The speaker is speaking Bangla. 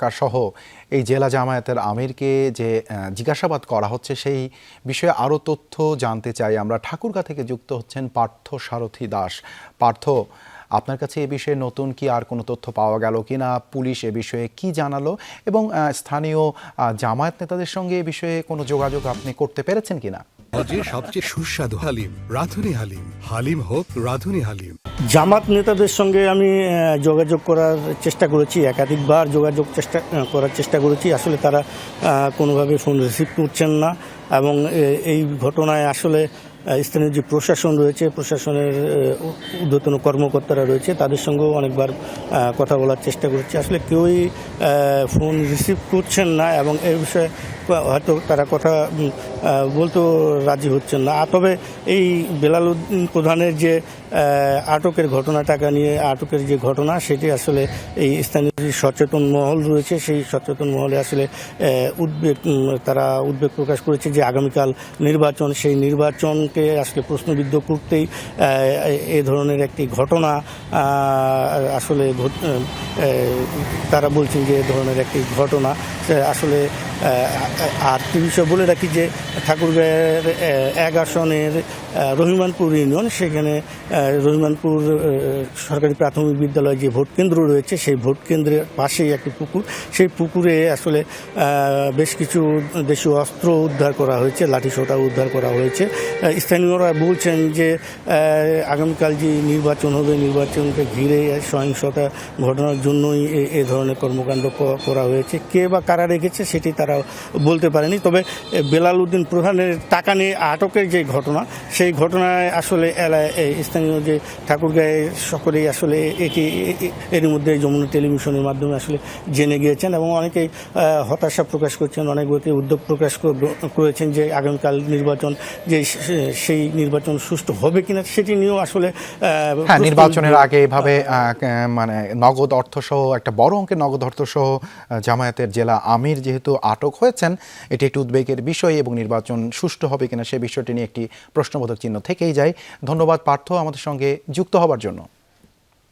সহ এই জেলা জামায়াতের আমিরকে যে জিজ্ঞাসাবাদ করা হচ্ছে সেই বিষয়ে আরও তথ্য জানতে চাই আমরা। ঠাকুরগাঁ থেকে যুক্ত হচ্ছেন পার্থ সারথী দাস। পার্থ, আপনার কাছে এ বিষয়ে নতুন কি আর কোনো তথ্য পাওয়া গেল কিনা? পুলিশ এ বিষয়ে কি জানালো এবং স্থানীয় জামায়াত নেতাদের সঙ্গে এ বিষয়ে কোনো যোগাযোগ আপনি করতে পেরেছেন কিনা? সবচেয়ে সুস্বাদু হালিম রাঁধুনি হালিম। হালিম হোক রাঁধুনি হালিম। জামাত নেতাদের সঙ্গে আমি যোগাযোগ করার চেষ্টা করেছি, একাধিকবার করার চেষ্টা করেছি। আসলে তারা কোনোভাবে ফোন রিসিভ করছেন না এবং এই ঘটনায় আসলে স্থানীয় যে প্রশাসন রয়েছে, প্রশাসনের ঊর্ধ্বতন কর্মকর্তারা রয়েছে, তাদের সঙ্গেও অনেকবার কথা বলার চেষ্টা করেছি। আসলে কেউই ফোন রিসিভ করছেন না এবং এই বিষয়ে হয়তো তারা কথা বলতেও রাজি হচ্ছেন না। তবে এই বেলাল উদ্দিন প্রধানের যে আটকের ঘটনাটাকে নিয়ে আটকের যে ঘটনা, সেটি আসলে এই স্থানীয় যে সচেতন মহল রয়েছে, সেই সচেতন মহলে আসলে তারা উদ্বেগ প্রকাশ করেছে যে আগামীকাল নির্বাচন, সেই নির্বাচনকে আসলে প্রশ্নবিদ্ধ করতেই এ ধরনের একটি ঘটনা আসলে তারা বলছেন যে এ ধরনের একটি ঘটনা আসলে। আর কি বিষয় বলে রাখি যে ঠাকুরগাঁয়ের ১ আসনের রহিমানপুর ইউনিয়ন, সেখানে রহিমানপুর সরকারি প্রাথমিক বিদ্যালয়ে যে ভোট কেন্দ্র রয়েছে, সেই ভোট কেন্দ্রের পাশেই একটি পুকুর, সেই পুকুরে আসলে বেশ কিছু দেশীয় অস্ত্র উদ্ধার করা হয়েছে, লাঠিসোঁটা উদ্ধার করা হয়েছে। স্থানীয়রা বলছেন যে আগামীকাল যে নির্বাচন হবে, নির্বাচনকে ঘিরে সহিংসতা ঘটনার জন্যই এ ধরনের কর্মকাণ্ড করা হয়েছে। কে বা কারা রেখেছে সেটি তারা বলতে পারেনি। তবে বেলাল উদ্দিন প্রধানের টাকা নিয়ে আটকের যে ঘটনা, সেই ঘটনায় আসলে স্থানীয় যে ঠাকুরগাঁয়ে সকলেই আসলে এরই মধ্যে যমুনা টেলিভিশনের মাধ্যমে আসলে জেনে গিয়েছেন এবং অনেকেই হতাশা প্রকাশ করছেন, অনেক ব্যক্তি উদ্যোগ প্রকাশ করেছেন যে আগামীকাল নির্বাচন যে সেই নির্বাচন সুষ্ঠু হবে কিনা সেটি নিয়েও আসলে নির্বাচনের আগে এভাবে মানে নগদ অর্থসহ একটা বড় অঙ্কের নগদ অর্থসহ জামায়াতের জেলা আমির যেহেতু আটক হয়েছেন, এটি একটি উদ্বেগের বিষয় এবং নির্বাচন সুষ্ঠু হবে কিনা সে বিষয়টি নিয়ে একটি প্রশ্নবোধক চিহ্ন থেকেই যায়। ধন্যবাদ পার্থ আমাদের সঙ্গে যুক্ত হবার জন্য।